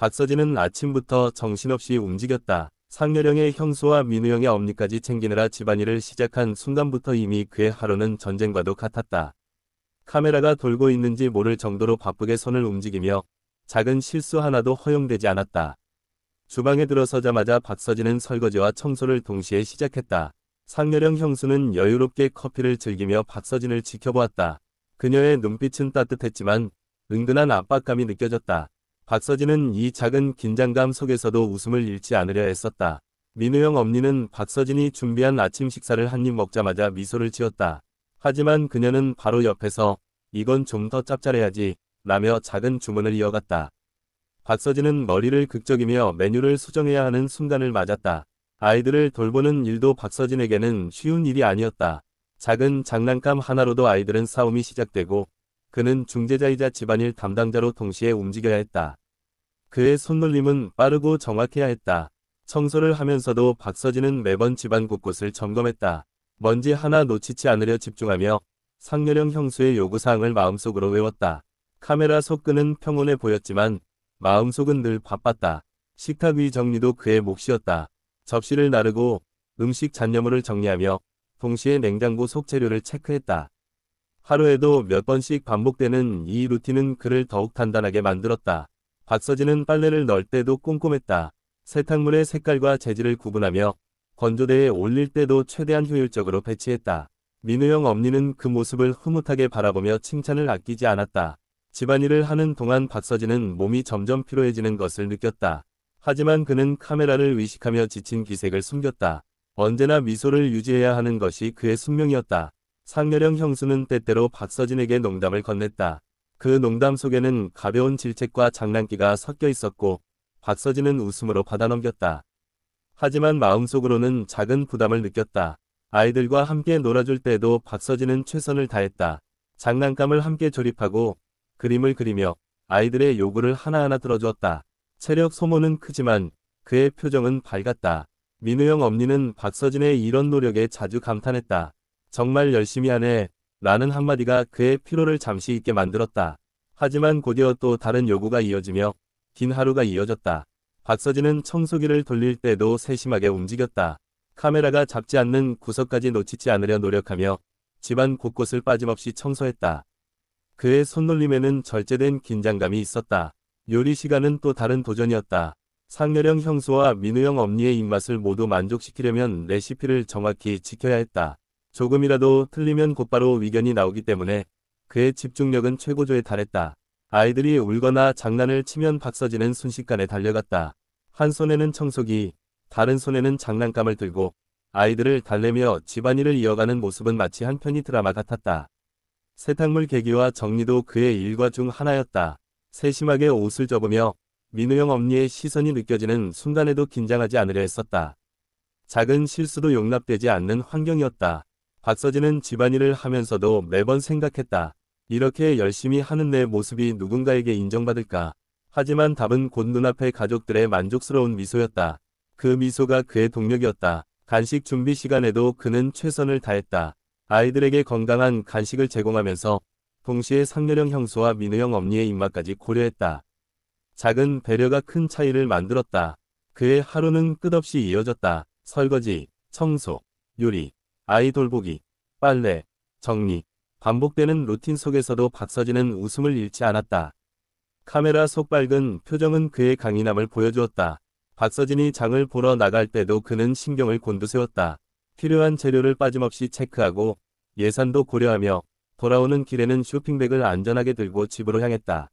박서진은 아침부터 정신없이 움직였다. 상렬형의 형수와 민우형의 엄니까지 챙기느라 집안일을 시작한 순간부터 이미 그의 하루는 전쟁과도 같았다. 카메라가 돌고 있는지 모를 정도로 바쁘게 손을 움직이며 작은 실수 하나도 허용되지 않았다. 주방에 들어서자마자 박서진은 설거지와 청소를 동시에 시작했다. 상렬형 형수는 여유롭게 커피를 즐기며 박서진을 지켜보았다. 그녀의 눈빛은 따뜻했지만 은근한 압박감이 느껴졌다. 박서진은 이 작은 긴장감 속에서도 웃음을 잃지 않으려 애썼다. 민우형 엄니는 박서진이 준비한 아침 식사를 한 입 먹자마자 미소를 지었다. 하지만 그녀는 바로 옆에서 이건 좀 더 짭짤해야지 라며 작은 주문을 이어갔다. 박서진은 머리를 극적이며 메뉴를 수정해야 하는 순간을 맞았다. 아이들을 돌보는 일도 박서진에게는 쉬운 일이 아니었다. 작은 장난감 하나로도 아이들은 싸움이 시작되고 그는 중재자이자 집안일 담당자로 동시에 움직여야 했다. 그의 손놀림은 빠르고 정확해야 했다. 청소를 하면서도 박서진은 매번 집안 곳곳을 점검했다. 먼지 하나 놓치지 않으려 집중하며 상렬형 형수의 요구사항을 마음속으로 외웠다. 카메라 속 그는 평온해 보였지만 마음속은 늘 바빴다. 식탁 위 정리도 그의 몫이었다. 접시를 나르고 음식 잔여물을 정리하며 동시에 냉장고 속 재료를 체크했다. 하루에도 몇 번씩 반복되는 이 루틴은 그를 더욱 단단하게 만들었다. 박서진은 빨래를 넣을 때도 꼼꼼했다. 세탁물의 색깔과 재질을 구분하며 건조대에 올릴 때도 최대한 효율적으로 배치했다. 민우형 엄니는 그 모습을 흐뭇하게 바라보며 칭찬을 아끼지 않았다. 집안일을 하는 동안 박서진은 몸이 점점 피로해지는 것을 느꼈다. 하지만 그는 카메라를 의식하며 지친 기색을 숨겼다. 언제나 미소를 유지해야 하는 것이 그의 숙명이었다. 상렬형 형수는 때때로 박서진에게 농담을 건넸다. 그 농담 속에는 가벼운 질책과 장난기가 섞여 있었고 박서진은 웃음으로 받아넘겼다. 하지만 마음속으로는 작은 부담을 느꼈다. 아이들과 함께 놀아줄 때도 박서진은 최선을 다했다. 장난감을 함께 조립하고 그림을 그리며 아이들의 요구를 하나하나 들어주었다. 체력 소모는 크지만 그의 표정은 밝았다. 민우형 엄니는 박서진의 이런 노력에 자주 감탄했다. 정말 열심히 하네 라는 한마디가 그의 피로를 잠시 잊게 만들었다. 하지만 곧이어 또 다른 요구가 이어지며 긴 하루가 이어졌다. 박서진은 청소기를 돌릴 때도 세심하게 움직였다. 카메라가 잡지 않는 구석까지 놓치지 않으려 노력하며 집안 곳곳을 빠짐없이 청소했다. 그의 손놀림에는 절제된 긴장감이 있었다. 요리 시간은 또 다른 도전이었다. 상렬형 형수와 민우형 엄니의 입맛을 모두 만족시키려면 레시피를 정확히 지켜야 했다. 조금이라도 틀리면 곧바로 위견이 나오기 때문에 그의 집중력은 최고조에 달했다. 아이들이 울거나 장난을 치면 박서진은 순식간에 달려갔다. 한 손에는 청소기, 다른 손에는 장난감을 들고 아이들을 달래며 집안일을 이어가는 모습은 마치 한 편의 드라마 같았다. 세탁물 개기와 정리도 그의 일과 중 하나였다. 세심하게 옷을 접으며 민우형 엄니의 시선이 느껴지는 순간에도 긴장하지 않으려 했었다. 작은 실수도 용납되지 않는 환경이었다. 박서진은 집안일을 하면서도 매번 생각했다. 이렇게 열심히 하는 내 모습이 누군가에게 인정받을까? 하지만 답은 곧 눈앞의 가족들의 만족스러운 미소였다. 그 미소가 그의 동력이었다. 간식 준비 시간에도 그는 최선을 다했다. 아이들에게 건강한 간식을 제공하면서 동시에 상렬형 형수와 민우형 엄니의 입맛까지 고려했다. 작은 배려가 큰 차이를 만들었다. 그의 하루는 끝없이 이어졌다. 설거지, 청소, 요리, 아이 돌보기, 빨래, 정리. 반복되는 루틴 속에서도 박서진은 웃음을 잃지 않았다. 카메라 속 밝은 표정은 그의 강인함을 보여주었다. 박서진이 장을 보러 나갈 때도 그는 신경을 곤두세웠다. 필요한 재료를 빠짐없이 체크하고 예산도 고려하며 돌아오는 길에는 쇼핑백을 안전하게 들고 집으로 향했다.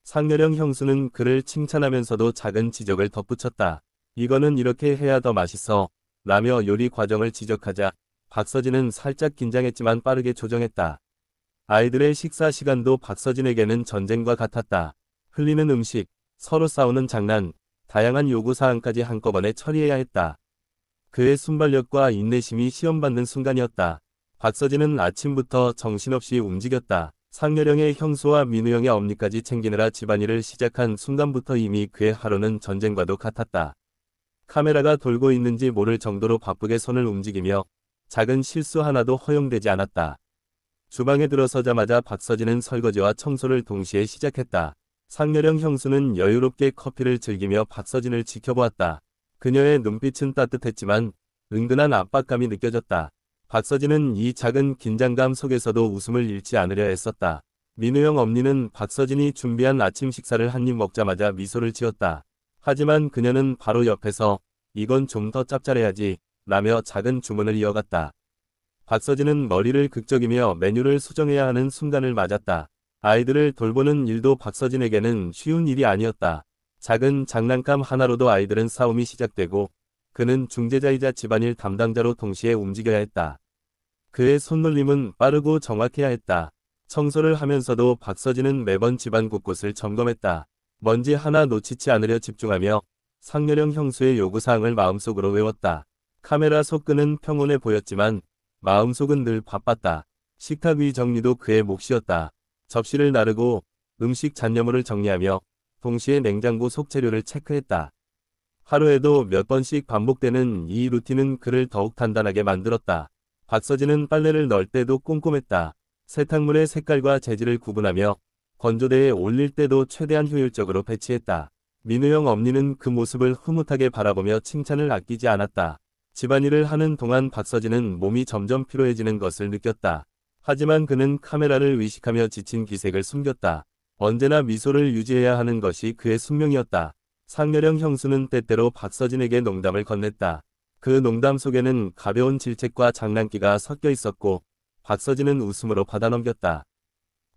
상렬형 형수는 그를 칭찬하면서도 작은 지적을 덧붙였다. 이거는 이렇게 해야 더 맛있어 라며 요리 과정을 지적하자 박서진은 살짝 긴장했지만 빠르게 조정했다. 아이들의 식사 시간도 박서진에게는 전쟁과 같았다. 흘리는 음식, 서로 싸우는 장난, 다양한 요구사항까지 한꺼번에 처리해야 했다. 그의 순발력과 인내심이 시험받는 순간이었다. 박서진은 아침부터 정신없이 움직였다. 상렬형의 형수와 민우형의 엄니까지 챙기느라 집안일을 시작한 순간부터 이미 그의 하루는 전쟁과도 같았다. 카메라가 돌고 있는지 모를 정도로 바쁘게 손을 움직이며 작은 실수 하나도 허용되지 않았다. 주방에 들어서자마자 박서진은 설거지와 청소를 동시에 시작했다. 상렬형 형수는 여유롭게 커피를 즐기며 박서진을 지켜보았다. 그녀의 눈빛은 따뜻했지만 은근한 압박감이 느껴졌다. 박서진은 이 작은 긴장감 속에서도 웃음을 잃지 않으려 애썼다. 민우형 엄니는 박서진이 준비한 아침 식사를 한 입 먹자마자 미소를 지었다. 하지만 그녀는 바로 옆에서 이건 좀 더 짭짤해야지 라며 작은 주문을 이어갔다. 박서진은 머리를 극적이며 메뉴를 수정해야 하는 순간을 맞았다. 아이들을 돌보는 일도 박서진에게는 쉬운 일이 아니었다. 작은 장난감 하나로도 아이들은 싸움이 시작되고 그는 중재자이자 집안일 담당자로 동시에 움직여야 했다. 그의 손놀림은 빠르고 정확해야 했다. 청소를 하면서도 박서진은 매번 집안 곳곳을 점검했다. 먼지 하나 놓치지 않으려 집중하며 상렬형 형수의 요구사항을 마음속으로 외웠다. 카메라 속 그는 평온해 보였지만 마음속은 늘 바빴다. 식탁 위 정리도 그의 몫이었다. 접시를 나르고 음식 잔여물을 정리하며 동시에 냉장고 속 재료를 체크했다. 하루에도 몇 번씩 반복되는 이 루틴은 그를 더욱 단단하게 만들었다. 박서진은 빨래를 넣을 때도 꼼꼼했다. 세탁물의 색깔과 재질을 구분하며 건조대에 올릴 때도 최대한 효율적으로 배치했다. 민우형 엄니는 그 모습을 흐뭇하게 바라보며 칭찬을 아끼지 않았다. 집안일을 하는 동안 박서진은 몸이 점점 피로해지는 것을 느꼈다. 하지만 그는 카메라를 의식하며 지친 기색을 숨겼다. 언제나 미소를 유지해야 하는 것이 그의 숙명이었다. 상렬형 형수는 때때로 박서진에게 농담을 건넸다. 그 농담 속에는 가벼운 질책과 장난기가 섞여 있었고 박서진은 웃음으로 받아넘겼다.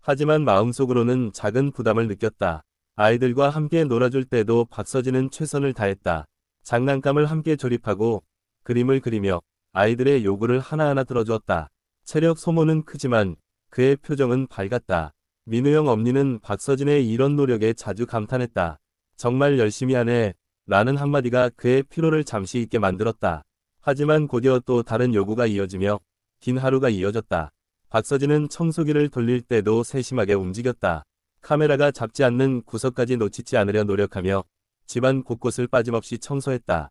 하지만 마음속으로는 작은 부담을 느꼈다. 아이들과 함께 놀아줄 때도 박서진은 최선을 다했다. 장난감을 함께 조립하고 그림을 그리며 아이들의 요구를 하나하나 들어주었다. 체력 소모는 크지만 그의 표정은 밝았다. 민우형 엄니는 박서진의 이런 노력에 자주 감탄했다. 정말 열심히 하네 라는 한마디가 그의 피로를 잠시 잊게 만들었다. 하지만 곧이어 또 다른 요구가 이어지며 긴 하루가 이어졌다. 박서진은 청소기를 돌릴 때도 세심하게 움직였다. 카메라가 잡지 않는 구석까지 놓치지 않으려 노력하며 집안 곳곳을 빠짐없이 청소했다.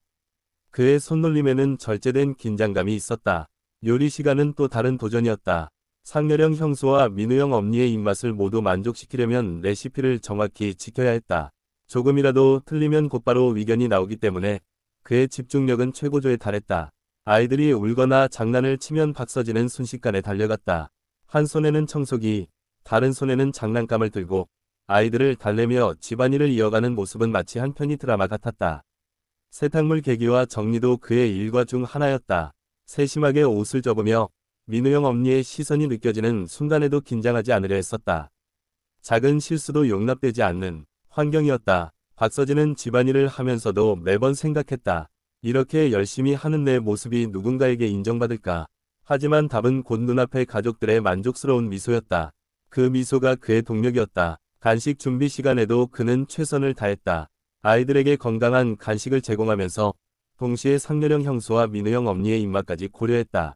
그의 손놀림에는 절제된 긴장감이 있었다. 요리 시간은 또 다른 도전이었다. 상렬형 형수와 민우형 엄니의 입맛을 모두 만족시키려면 레시피를 정확히 지켜야 했다. 조금이라도 틀리면 곧바로 의견이 나오기 때문에 그의 집중력은 최고조에 달했다. 아이들이 울거나 장난을 치면 박서진은 순식간에 달려갔다. 한 손에는 청소기, 다른 손에는 장난감을 들고 아이들을 달래며 집안일을 이어가는 모습은 마치 한 편의 드라마 같았다. 세탁물 개기와 정리도 그의 일과 중 하나였다. 세심하게 옷을 접으며 민우형 엄니의 시선이 느껴지는 순간에도 긴장하지 않으려 했었다. 작은 실수도 용납되지 않는 환경이었다. 박서진은 집안일을 하면서도 매번 생각했다. 이렇게 열심히 하는 내 모습이 누군가에게 인정받을까? 하지만 답은 곧 눈앞의 가족들의 만족스러운 미소였다. 그 미소가 그의 동력이었다. 간식 준비 시간에도 그는 최선을 다했다. 아이들에게 건강한 간식을 제공하면서 동시에 상렬형 형수와 민우형 엄니의 입맛까지 고려했다.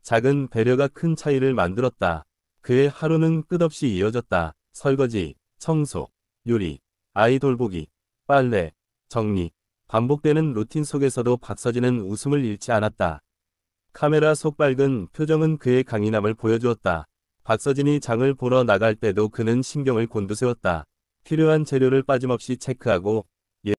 작은 배려가 큰 차이를 만들었다. 그의 하루는 끝없이 이어졌다. 설거지, 청소, 요리, 아이 돌보기, 빨래, 정리. 반복되는 루틴 속에서도 박서진은 웃음을 잃지 않았다. 카메라 속 밝은 표정은 그의 강인함을 보여주었다. 박서진이 장을 보러 나갈 때도 그는 신경을 곤두세웠다. 필요한 재료를 빠짐없이 체크하고